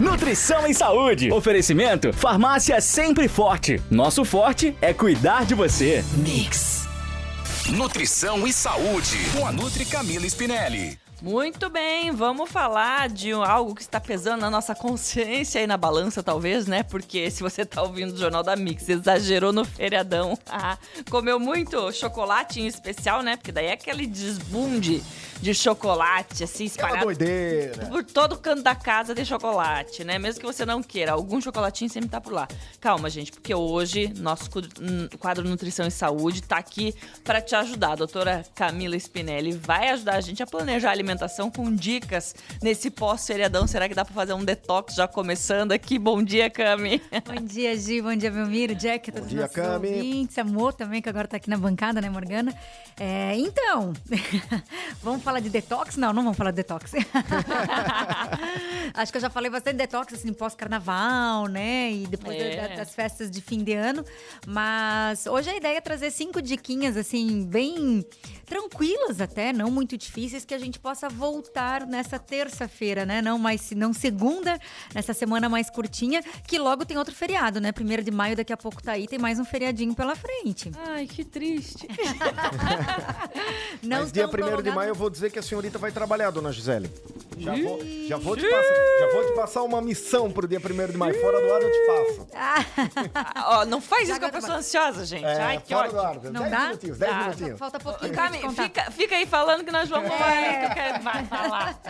Nutrição e saúde. Oferecimento Farmácia Sempre Forte. Nosso forte é cuidar de você. Mix. Nutrição e saúde. Com a Nutri Camila Spinelli. Muito bem, vamos falar de algo que está pesando na nossa consciência e na balança, talvez, né? Porque se você tá ouvindo o Jornal da Mix, exagerou no feriadão, comeu muito chocolate em especial, né? Porque daí é aquele desbunde de chocolate, assim, espalhado. É uma doideira. Por todo canto da casa tem chocolate, né? Mesmo que você não queira, algum chocolatinho sempre tá por lá. Calma, gente, porque hoje nosso quadro Nutrição e Saúde tá aqui para te ajudar. A doutora Camila Spinelli vai ajudar a gente a planejar a alimentação com dicas nesse pós-feriadão. Será que dá para fazer um detox já começando aqui? Bom dia, Cami. Bom dia, Gi. Bom dia, Belmiro, Jack, todos os nossos Cami. ouvintes. Amor também, que agora tá aqui na bancada, né, Morgana? Então, vamos falar de detox? Não vamos falar de detox. Acho que eu já falei bastante de detox, assim, pós-carnaval, né? E depois das festas de fim de ano. Mas hoje a ideia é trazer 5 diquinhas, assim, bem tranquilas até, não muito difíceis, que a gente possa voltar nessa terça-feira, né? Não segunda, nessa semana mais curtinha, que logo tem outro feriado, né? 1º de maio, daqui a pouco tá aí, tem mais um feriadinho pela frente. Ai, que triste. Mas dia 1º de maio eu vou dizer que a senhorita vai trabalhar, dona Gisele. Já vou te passar uma missão pro dia 1º de maio. Fora do ar eu te passo. Ó, não faz isso com a pessoa ansiosa, gente. Ai, que fora ótimo. do ar. Não 10 dá? minutinhos, 10 minutinhos. Falta pouquinho. Cami, fica aí falando que nós vamos vai falar.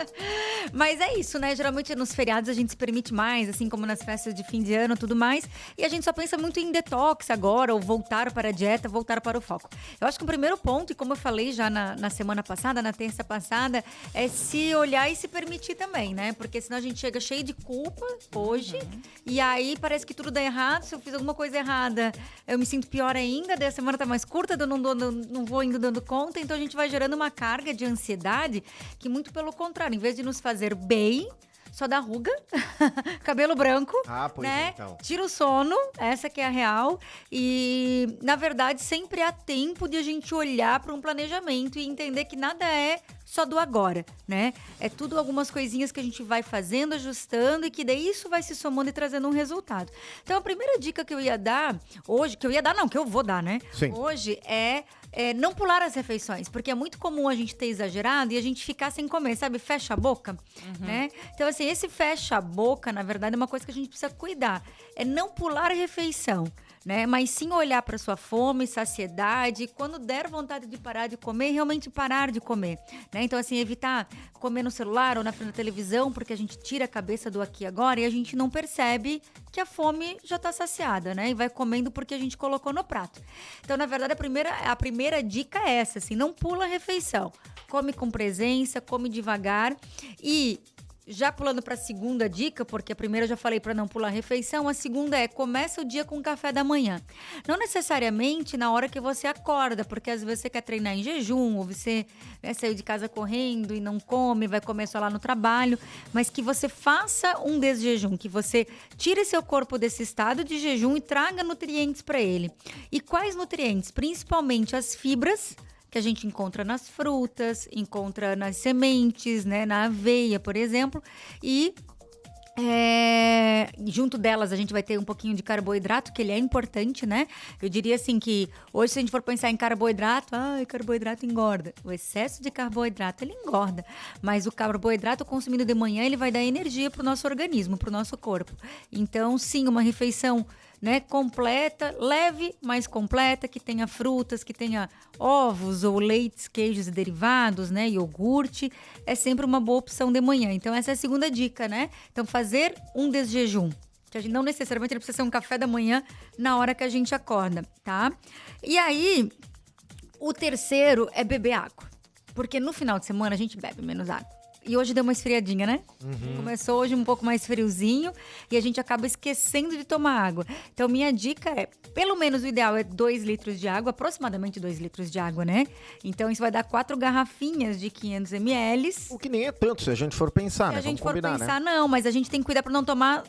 Mas é isso, né? Geralmente nos feriados a gente se permite mais, assim como nas festas de fim de ano e tudo mais. E a gente só pensa muito em detox agora, ou voltar para a dieta, voltar para o foco. Eu acho que o primeiro ponto, e como eu falei já na semana passada, na terça passada, é se olhar e se permitir também, né? Porque senão a gente chega cheio de culpa hoje, e aí parece que tudo dá errado. Se eu fiz alguma coisa errada, eu me sinto pior ainda, daí a semana tá mais curta, eu não vou indo dando conta, então a gente vai gerando uma carga de ansiedade que, muito pelo contrário, em vez de nos fazer bem, só dá ruga, cabelo branco, né? Então. Tira o sono, essa que é a real. E, na verdade, sempre há tempo de a gente olhar para um planejamento e entender que nada é só do agora, né? É tudo algumas coisinhas que a gente vai fazendo, ajustando, e que daí isso vai se somando e trazendo um resultado. Então, a primeira dica que eu ia dar hoje, que eu vou dar, né? Sim. Hoje é não pular as refeições, porque é muito comum a gente ter exagerado e a gente ficar sem comer, sabe? Fecha a boca, né? Então, assim, esse fecha a boca, na verdade, é uma coisa que a gente precisa cuidar. É não pular a refeição, né? Mas sim olhar para sua fome, saciedade, quando der vontade de parar de comer, realmente parar de comer, né? Então, assim, evitar comer no celular ou na frente da televisão, porque a gente tira a cabeça do aqui e agora e a gente não percebe que a fome já está saciada, né? E vai comendo porque a gente colocou no prato. Então, na verdade, a primeira dica é essa, assim, não pula a refeição. Come com presença, come devagar. E já pulando para a segunda dica, porque a primeira eu já falei para não pular a refeição, a segunda é: começa o dia com café da manhã. Não necessariamente na hora que você acorda, porque às vezes você quer treinar em jejum, ou você saiu de casa correndo e não come, vai comer só lá no trabalho, mas que você faça um desjejum, que você tire seu corpo desse estado de jejum e traga nutrientes para ele. E quais nutrientes? Principalmente as fibras, que a gente encontra nas frutas, encontra nas sementes, né, na aveia, por exemplo, e junto delas a gente vai ter um pouquinho de carboidrato, que ele é importante, né? Eu diria assim que hoje, se a gente for pensar em carboidrato, carboidrato engorda. O excesso de carboidrato, ele engorda, mas o carboidrato consumido de manhã, ele vai dar energia para o nosso organismo, para o nosso corpo. Então, sim, uma refeição, né, completa, leve, mas completa, que tenha frutas, que tenha ovos ou leites, queijos e derivados, né, iogurte, é sempre uma boa opção de manhã. Então, essa é a segunda dica, né? Então, fazer um desjejum, que a gente não necessariamente precisa ser um café da manhã na hora que a gente acorda, tá? E aí, o terceiro é beber água, porque no final de semana a gente bebe menos água. E hoje deu uma esfriadinha, né? Começou hoje um pouco mais friozinho e a gente acaba esquecendo de tomar água. Então, minha dica é, pelo menos o ideal é 2 litros de água, aproximadamente 2 litros de água, né? Então, isso vai dar 4 garrafinhas de 500 ml. O que nem é tanto, se a gente for pensar, Se né? a gente Vamos combinar, for pensar, né? não, mas a gente tem que cuidar para não tomar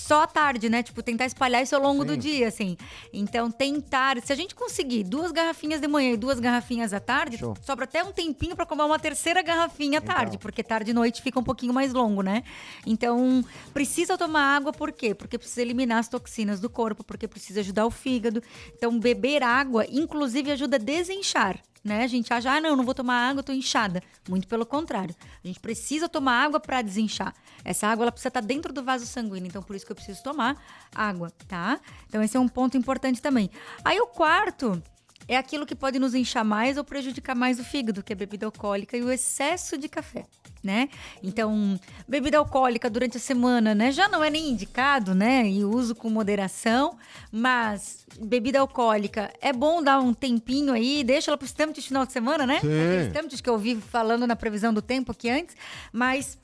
só à tarde, né? Tipo, tentar espalhar isso ao longo do dia, assim. Então, tentar... Se a gente conseguir 2 garrafinhas de manhã e 2 garrafinhas à tarde, sobra até um tempinho pra comer uma terceira garrafinha à tarde, porque tarde e noite fica um pouquinho mais longo, né? Então, precisa tomar água, por quê? Porque precisa eliminar as toxinas do corpo, porque precisa ajudar o fígado. Então, beber água, inclusive, ajuda a desinchar. Né? A gente acha, não vou tomar água, eu tô inchada. Muito pelo contrário. A gente precisa tomar água para desinchar. Essa água, ela precisa estar dentro do vaso sanguíneo. Então, por isso que eu preciso tomar água, tá? Então, esse é um ponto importante também. Aí, o quarto é aquilo que pode nos inchar mais ou prejudicar mais o fígado, que é a bebida alcoólica e o excesso de café. Né? Então, bebida alcoólica durante a semana, né? Já não é nem indicado, né? E uso com moderação, mas bebida alcoólica é bom dar um tempinho aí, deixa ela pro Stamped de final de semana, né? Stamped que eu ouvi falando na previsão do tempo aqui antes, mas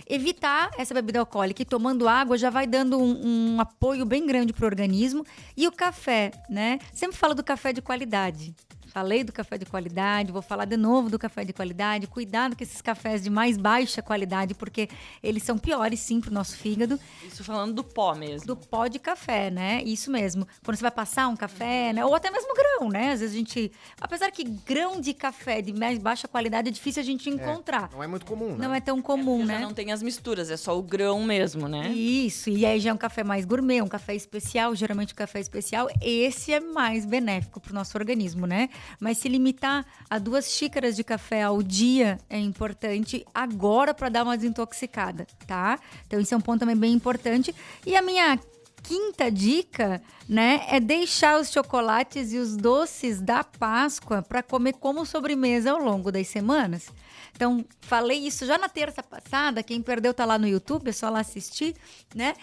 evitar essa bebida alcoólica e tomando água já vai dando um apoio bem grande pro organismo. E o café, né? Sempre falo do café de qualidade. Falei do café de qualidade, vou falar de novo do café de qualidade. Cuidado com esses cafés de mais baixa qualidade, porque eles são piores, sim, pro nosso fígado. Isso falando do pó mesmo. Do pó de café, né? Isso mesmo. Quando você vai passar um café, né? Ou até mesmo grão, né? Às vezes a gente... Apesar que grão de café de mais baixa qualidade é difícil a gente encontrar. Não é muito comum, né? Não é tão comum, né? Já não tem as misturas, é só o grão mesmo, né? Isso, e aí já é um café mais gourmet, um café especial. Geralmente o café especial, esse é mais benéfico pro nosso organismo, né? Mas se limitar a 2 xícaras de café ao dia é importante agora para dar uma desintoxicada, tá? Então, isso é um ponto também bem importante. E a minha quinta dica, né, é deixar os chocolates e os doces da Páscoa para comer como sobremesa ao longo das semanas. Então, falei isso já na terça passada, quem perdeu tá lá no YouTube, é só lá assistir, né?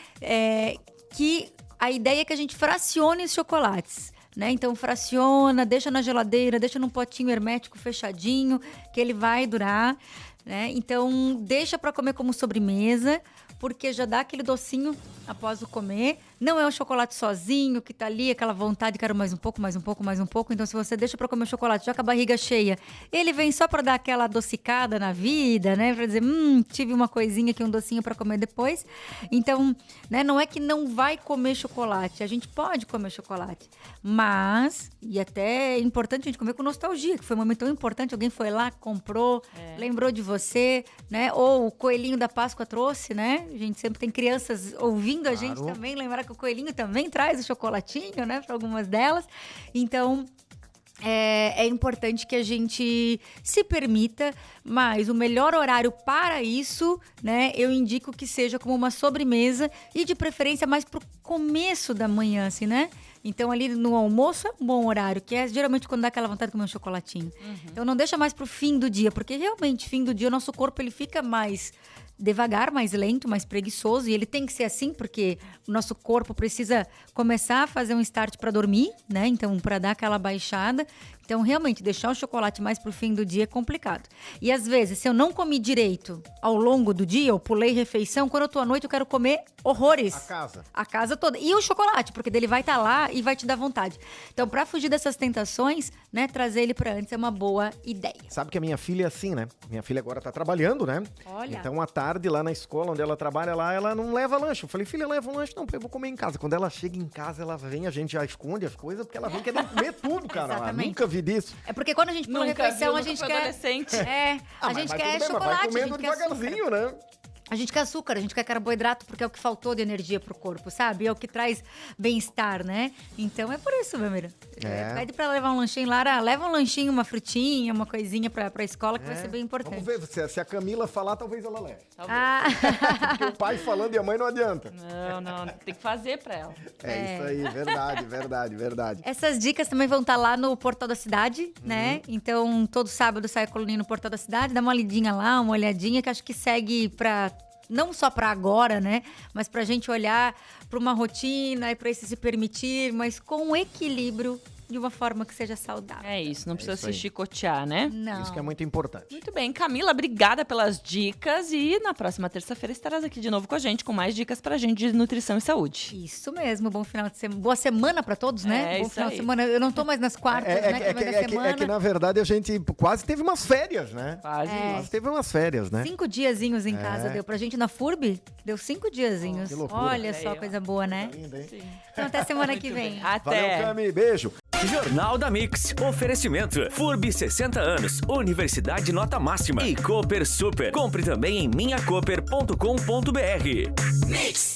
Que a ideia é que a gente fracione os chocolates. Né? Então, fraciona, deixa na geladeira, deixa num potinho hermético fechadinho, que ele vai durar. Né? Então, deixa para comer como sobremesa, porque já dá aquele docinho após o comer. Não é o chocolate sozinho que tá ali, aquela vontade, quero mais um pouco, mais um pouco, mais um pouco. Então, se você deixa para comer o chocolate já com a barriga cheia, ele vem só para dar aquela adocicada na vida, né? Para dizer, tive uma coisinha aqui, um docinho para comer depois. Então, né, não é que não vai comer chocolate, a gente pode comer chocolate. Mas, e até é importante a gente comer com nostalgia, que foi um momento tão importante, alguém foi lá, comprou, lembrou de você, né? Ou o coelhinho da Páscoa trouxe, né? A gente sempre tem crianças ouvindo a gente também, lembrar que o coelhinho também traz o chocolatinho, né? Para algumas delas. Então, é importante que a gente se permita, mas o melhor horário para isso, né? Eu indico que seja como uma sobremesa e de preferência mais pro começo da manhã, assim, né? Então, ali no almoço é um bom horário, que é geralmente quando dá aquela vontade de comer um chocolatinho. Então, não deixa mais pro fim do dia, porque realmente, fim do dia, o nosso corpo ele fica mais devagar, mais lento, mais preguiçoso. E ele tem que ser assim, porque o nosso corpo precisa começar a fazer um start para dormir, né? Então, para dar aquela baixada. Então, realmente, deixar o chocolate mais pro fim do dia é complicado. E, às vezes, se eu não comi direito ao longo do dia, eu pulei refeição, quando eu tô à noite, eu quero comer horrores. A casa toda. E o chocolate, porque ele vai estar lá e vai te dar vontade. Então, pra fugir dessas tentações, né, trazer ele pra antes é uma boa ideia. Sabe que a minha filha é assim, né? Minha filha agora tá trabalhando, né? Olha. Então, à tarde, lá na escola, onde ela trabalha lá, ela não leva lanche. Eu falei, filha, leva um lanche? Não, eu vou comer em casa. Quando ela chega em casa, ela vem, a gente já esconde as coisas, porque ela vem querendo comer tudo, cara. Exatamente. Nunca vi disso. É porque quando a gente pula refeição, a gente quer... adolescente. A gente quer vai chocolate, a comendo gente quer devagarzinho, né? A gente quer açúcar, a gente quer carboidrato, porque é o que faltou de energia pro corpo, sabe? É o que traz bem-estar, né? Então é por isso, meu amigo. Pede pra ela levar um lanchinho, Lara, leva um lanchinho, uma frutinha, uma coisinha pra escola, que vai ser bem importante. Vamos ver, se a Camila falar, talvez ela leve. Talvez. Porque o pai falando e a mãe não adianta. Não, tem que fazer pra ela. Isso aí, verdade. Essas dicas também vão estar lá no Portal da Cidade, né? Então, todo sábado sai a coluninha no Portal da Cidade, dá uma lidinha lá, uma olhadinha, que acho que segue pra... Não só para agora, né? Mas pra gente olhar para uma rotina e para esse se permitir, mas com equilíbrio, de uma forma que seja saudável. É isso, não precisa isso se aí. chicotear, né? Não. Isso que é muito importante. Muito bem, Camila, obrigada pelas dicas e na próxima terça-feira estarás aqui de novo com a gente com mais dicas pra gente de nutrição e saúde. Isso mesmo, bom final de semana. Boa semana pra todos, né? Bom isso final aí. de semana. Eu não tô mais nas quartas, né? É que, na verdade, a gente quase teve umas férias, né? Quase. Quase teve umas férias, né? 5 diazinhos em casa deu pra gente na FURB. Deu 5 diazinhos. Que loucura. Olha só, coisa boa, né? Linda, hein? Sim. Então até semana que vem. Até. Valeu, Cami. Beijo. Jornal da Mix. Oferecimento. FURB 60 anos. Universidade nota máxima. E Cooper Super. Compre também em minhacooper.com.br. Mix.